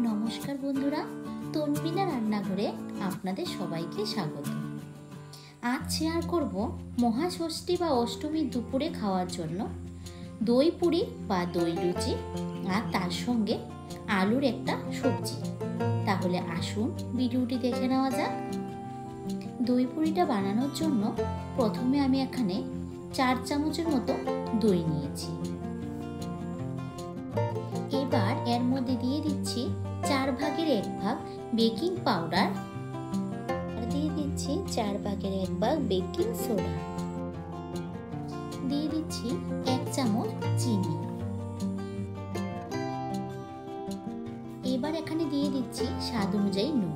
নমস্কার বন্ধুরা, তনবিনা রান্নাঘরে আপনাদের সবাইকে স্বাগত। আজ শেয়ার করব মহাষষ্ঠী বা অষ্টমীর দুপুরে খাওয়ার জন্য দই পুরি বা দই লুচি আর তার সঙ্গে আলুর একটা সবজি। তাহলে আসুন ভিডিওটি দেখে নেওয়া যাক। দই পুরিটা বানানোর জন্য প্রথমে আমি এখানে 4 চামচের মতো দই নিয়েছি। এবার এর মধ্যে দিয়ে দিচ্ছি 4 ভাগের 1 ভাগ বেকিং পাউডার আর দিয়ে দিচ্ছি 4 ভাগের 1 ভাগ বেকিং সোডা, দিয়ে দিচ্ছি 1 চামচ চিনি। এবার এখানে দিয়ে দিচ্ছি স্বাদ অনুযায়ী নুন।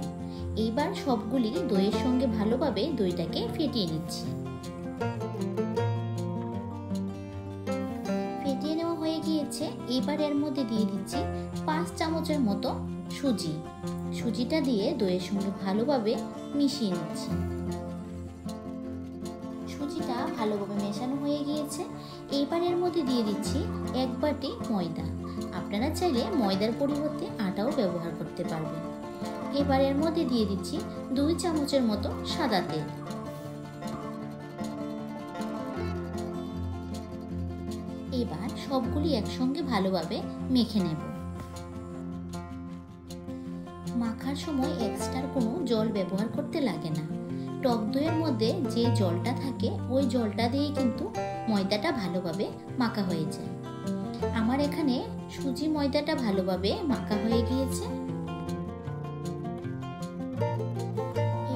এবার সবগুলি দইয়ের সঙ্গে ভালোভাবে দইটাকে ফেটিয়ে নিচ্ছি। ফেটিয়ে নেওয়া হয়ে গিয়েছে। এবার এর মধ্যে দিয়ে দিচ্ছি 5 চামচের মতো সুজি। সুজিটা দিয়ে দইয়ের সঙ্গে ভালোভাবে মিশিয়ে নিচ্ছি। সুজিটা ভালোভাবে মেশানো হয়ে গিয়েছে। এবার এর মধ্যে দিয়ে দিচ্ছি 1 বাটি ময়দা। আপনারা চাইলে ময়দার পরিবর্তে আটাও ব্যবহার করতে পারবেন। এবার এর মধ্যে দিয়ে দিচ্ছি 2 চামচের মতো সাদা তেল। এবার সবগুলি একসঙ্গে ভালোভাবে মেখে নেব। মাখার সময় এক্সট্রা কোনো জল ব্যবহার করতে লাগে না। টক দইয়ের মধ্যে যে জলটা থাকে ওই জলটা দিয়ে কিন্তু ময়দাটা ভালোভাবে মাখা হয়ে যায়। আমার এখানে সুজি ময়দাটা ভালোভাবে মাখা হয়ে গিয়েছে।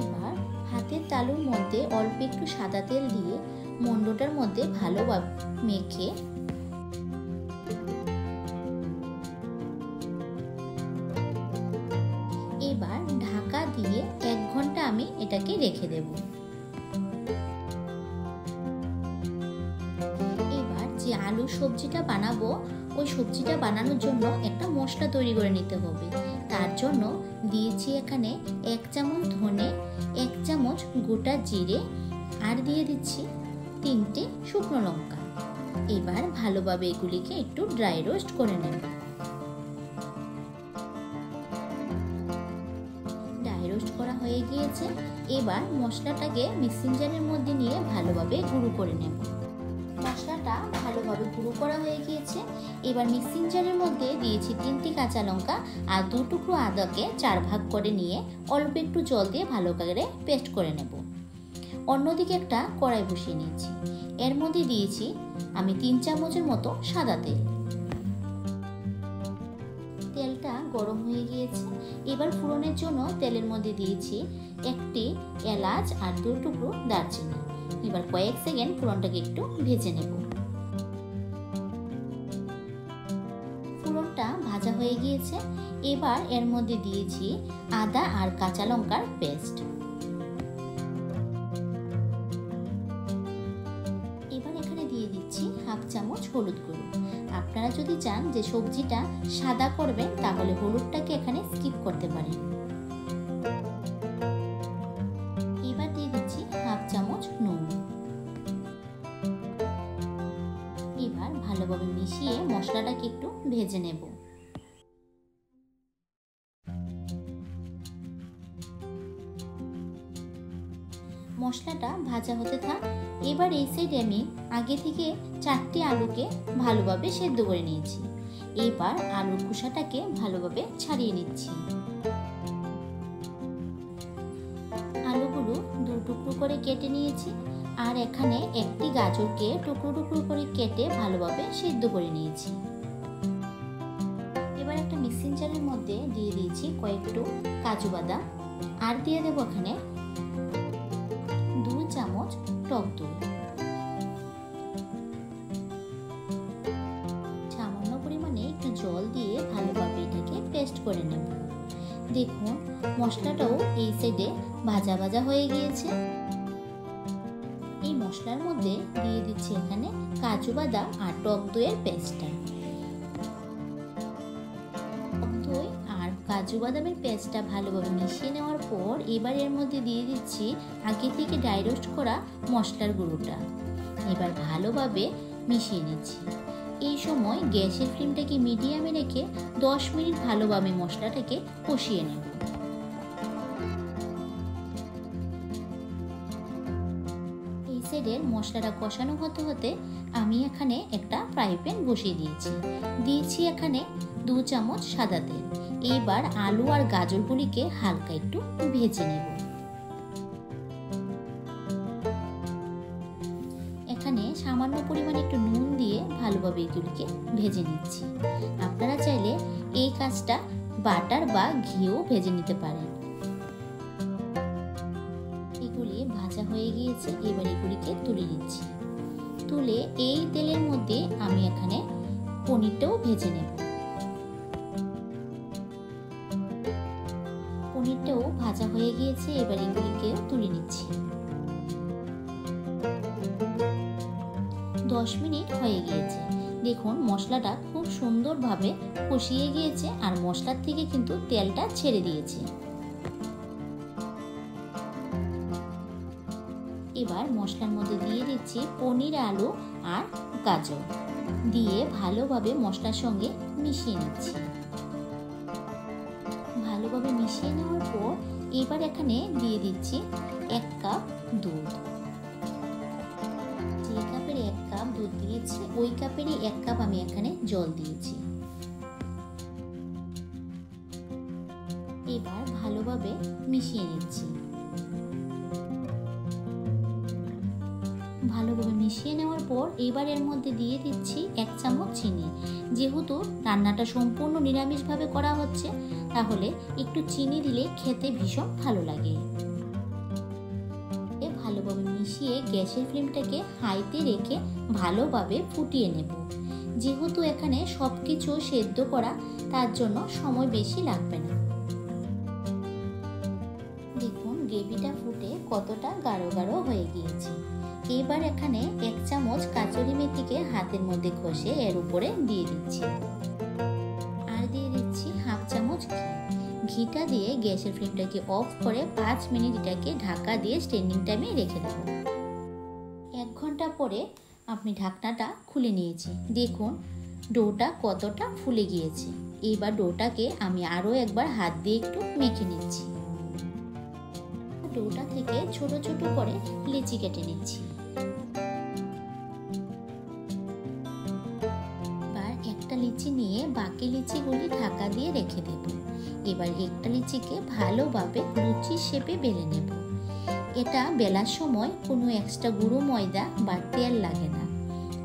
এবার হাতের তালুর মধ্যে অল্প একটু সাদা তেল দিয়ে মণ্ডটার মধ্যে ভালোভাবে মেখে এবার ঢাকা দিয়ে 1 ঘন্টা আমি এটাকে রেখে দেব। এবার যে আলু সবজিটা বানাবো ওই সবজিটা বানানোর জন্য একটা মশলা তৈরি করে নিতে হবে। তার জন্য দিয়েছি এখানে 1 চামচ ধনে, 1 চামচ গোটা জিরে আর দিয়ে দিচ্ছি 3টে শুকনো লঙ্কা। এবার ভালোভাবে এগুলিকে একটু ড্রাই রোস্ট করে নেব। রোস্ট করা হয়ে গিয়েছে। এবার মশলাটাকে মিক্সিং জারের মধ্যে নিয়ে ভালোভাবে গুঁড়ো করে নেব। মশলাটা ভালোভাবে গুঁড়ো করা হয়ে গিয়েছে। এবার মিক্সিং জারের মধ্যে দিয়েছি 3টি কাঁচা লঙ্কা আর 2 টুকরো আদাকে 4 ভাগ করে নিয়ে অল্প একটু জল দিয়ে ভালো করে পেস্ট করে নেব। অন্যদিকে একটা কড়াই বসিয়ে নিয়েছি। এর মধ্যে দিয়েছি আমি 3 চামচের মতো সাদা তেল। তেলটা গরম হয়ে গিয়েছে। এবার ফোড়নের জন্য তেলের মধ্যে দিয়েছি 1টি এলাচ আর 2 টুকরো দারচিনি। এবার কয়েক সেকেন্ড ফোড়নটাকে একটু ভেজে নেব। ফোড়নটা ভাজা হয়ে গিয়েছে। এবার এর মধ্যে দিয়েছি আদা আর কাঁচা লঙ্কার পেস্ট। এবার এখানে দিয়ে দিচ্ছি 1/2 চামচ হলুদ গুঁড়ো। আপনারা যদি চান যে সবজিটা সাদা করবেন তাহলে হলুদটাকে এখানে স্কিপ করতে পারেন। এবার দিয়ে দিচ্ছি 1/2 চামচ নুন। এবার ভালোভাবে মিশিয়ে মশলাটাকে একটু ভেজে নেব। মশলাটা ভাজা হতে থাক। এবার এই সাইডে আমি আগে থেকে 4টি আলুকে ভালোভাবে সেদ্ধ করে নিয়েছি। এবার আলুর খোসাটাকে ভালোভাবে ছাড়িয়ে নিচ্ছি। আলুগুলো 2 টুকরো করে কেটে নিয়েছি আর এখানে 1টি গাজরকে টুকরো টুকরো করে কেটে ভালোভাবে সেদ্ধ করে নিয়েছি। এবার একটা মিক্সিং জারের মধ্যে দিয়ে দিয়েছি কয়েকটু কাজু বাদাম আর দিয়ে দেবো এখানে 2 চামচ টক দই। সামান্য পরিমাণে একটু জল দিয়ে ভালোভাবে এটাকে পেস্ট করে নেব। দেখুন মশলাটাও এই সাইডে ভাজা ভাজা হয়ে গিয়েছে। এই মশলার মধ্যে দিয়ে দিচ্ছি এখানে কাজু বাদাম আর টক দইয়ের পেস্টটা। টক দই আর কাজু বাদামের পেস্টটা ভালোভাবে মিশিয়ে নেওয়ার পর এবার এর মধ্যে দিয়ে দিচ্ছি আগে থেকে ড্রাই রোস্ট করা মশলার গুঁড়োটা। এবার ভালোভাবে মিশিয়ে নিচ্ছি। এই সময় গ্যাসের ফ্লেমটাকে মিডিয়ামে রেখে 10 মিনিট ভালোভাবে মশলাটাকে কষিয়ে নেব। এই সাইডের মশলাটা কষানো হতে হতে আমি এখানে একটা ফ্রাই প্যান বসিয়ে দিয়েছি এখানে 2 চামচ সাদা তেল। এবার আলু আর গাজরগুলিকে হালকা একটু ভেজে নেব। এখানে সামান্য পরিমাণে একটু নুন দিয়ে ভালোভাবে এগুলিকে ভেজে নিচ্ছি। আপনারা চাইলে এই কাজটা বাটার বা ঘিও ভেজে নিতে পারেন। এগুলি ভাজা হয়ে গিয়েছে, এবার এগুলিকে তুলে নিচ্ছি। তুলে এই তেলের মধ্যে আমি এখানে পনিরটাও ভেজে নেব। পনিরটাও ভাজা হয়ে গিয়েছে, এবার এগুলিকেও তুলে নিচ্ছি। 10 মিনিট হয়ে গিয়েছে। দেখুন মশলাটা খুব সুন্দরভাবে কষিয়ে গিয়েছে আর মশলার থেকে কিন্তু তেলটা ছেড়ে দিয়েছে। এবার মশলার মধ্যে দিয়ে দিচ্ছি পনির, আলু আর গাজর দিয়ে ভালোভাবে মশলার সঙ্গে মিশিয়ে নিচ্ছি। ভালোভাবে মিশিয়ে নেওয়ার পর এবার এখানে দিয়ে দিচ্ছি 1 কাপ দুধ। যে কাপের 1 কাপ দুধ দিয়েছি ওই কাপেরই 1 কাপ আমি এখানে জল দিয়েছি। এবার ভালোভাবে মিশিয়ে নিচ্ছি। ভালোভাবে মিশিয়ে নেওয়ার পর এবার এর মধ্যে দিয়ে দিচ্ছি 1 চামচ চিনি। যেহেতু রান্নাটা সম্পূর্ণ নিরামিষভাবে করা হচ্ছে তাহলে একটু চিনি দিলে খেতে ভীষণ ভালো লাগে। ভালোভাবে মিশিয়ে গ্যাসের ফ্লেমটাকে হাইতে রেখে ভালোভাবে ফুটিয়ে নেব। যেহেতু এখানে সবকিছু সেদ্ধ করা তার জন্য সময় বেশি লাগবে না। দেখুন গ্রেভিটা ফুটে কতটা গাঢ় গাঢ় হয়ে গিয়েছে। এবার এখানে 1 চামচ কাসুরি মেথিকে হাতের মধ্যে ঘষে এর উপরে দিয়ে দিচ্ছি। আর দিয়ে দিচ্ছি 1/2 চামচ ঘি। ঘিটা দিয়ে গ্যাসের ফ্লেমটাকে অফ করে 5 মিনিট এটাকে ঢাকা দিয়ে স্ট্যান্ডিং টাইমে রেখে দেব। 1 ঘন্টা পরে আমি ঢাকনাটা খুলে নিয়েছি। দেখুন ডোটা কতটা ফুলে গিয়েছে। এবার ডোটাকে আমি আরও একবার হাত দিয়ে একটু মেখে নিচ্ছি। ডোটা থেকে ছোট ছোট করে লিচি কেটে নিচ্ছি। এবার একটা লিচি নিয়ে বাকি লিচিগুলি ঢাকা দিয়ে রেখে দেব। এবার একটা লিচিকে ভালোভাবে লুচি শেপে বেলে নেব। এটা বেলার সময় কোনো এক্সট্রা গুঁড়ো ময়দা বা তেল লাগে না।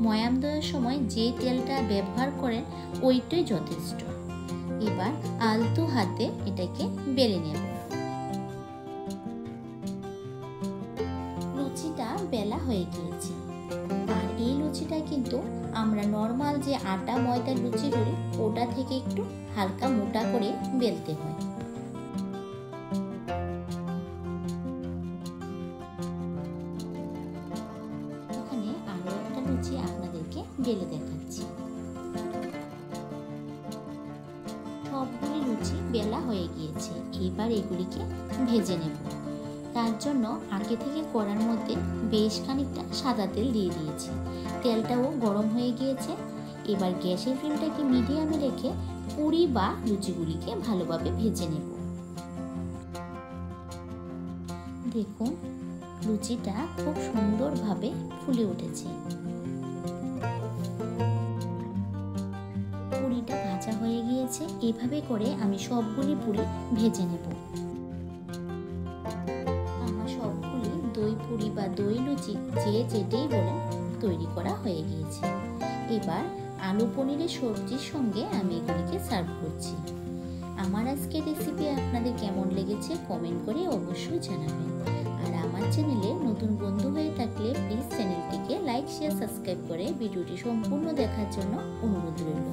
ময়াম দেওয়ার সময় যে তেলটা ব্যবহার করেন ওইটাই যথেষ্ট। এবার আলতো হাতে এটাকে বেলে নেব। লুচিটা বেলা হয়ে গিয়েছে। আর এই লুচিটা কিন্তু আমরা নর্মাল যে আটা ময়দার লুচি করি ওটা থেকে একটু হালকা মোটা করে বেলতে হয়। এখানে আরো একটা লুচি আপনাদেরকে বেলে দেখাচ্ছি। সবগুলি লুচি বেলা হয়ে গিয়েছে। এবার এগুলিকে ভেজে নেব। তার জন্য আগে থেকে কড়ার মধ্যে বেশ খানিকটা সাদা তেল দিয়ে দিয়েছি। তেলটাও গরম হয়ে গিয়েছে। এবার গ্যাসের ফ্লেমটাকে মিডিয়ামে রেখে পুরি বা লুচিগুলিকে ভালোভাবে ভেজে নেব। দেখুন লুচিটা খুব সুন্দরভাবে ফুলে উঠেছে। পুরিটা ভাজা হয়ে গিয়েছে। এভাবে করে আমি সবগুলি পুরি ভেজে নেব। দই পুরি বা দই লুচি যে যেটাই বলেন তৈরি করা হয়ে গিয়েছে। এবার আলু পনিরের সবজির সঙ্গে আমি এগুলিকে সার্ভ করছি। আমার আজকের রেসিপি আপনাদের কেমন লেগেছে কমেন্ট করে অবশ্যই জানাবেন। আর আমার চ্যানেলে নতুন বন্ধু হয়ে থাকলে প্লিজ চ্যানেলটিকে লাইক, শেয়ার, সাবস্ক্রাইব করে ভিডিওটি সম্পূর্ণ দেখার জন্য অনুরোধ রইল।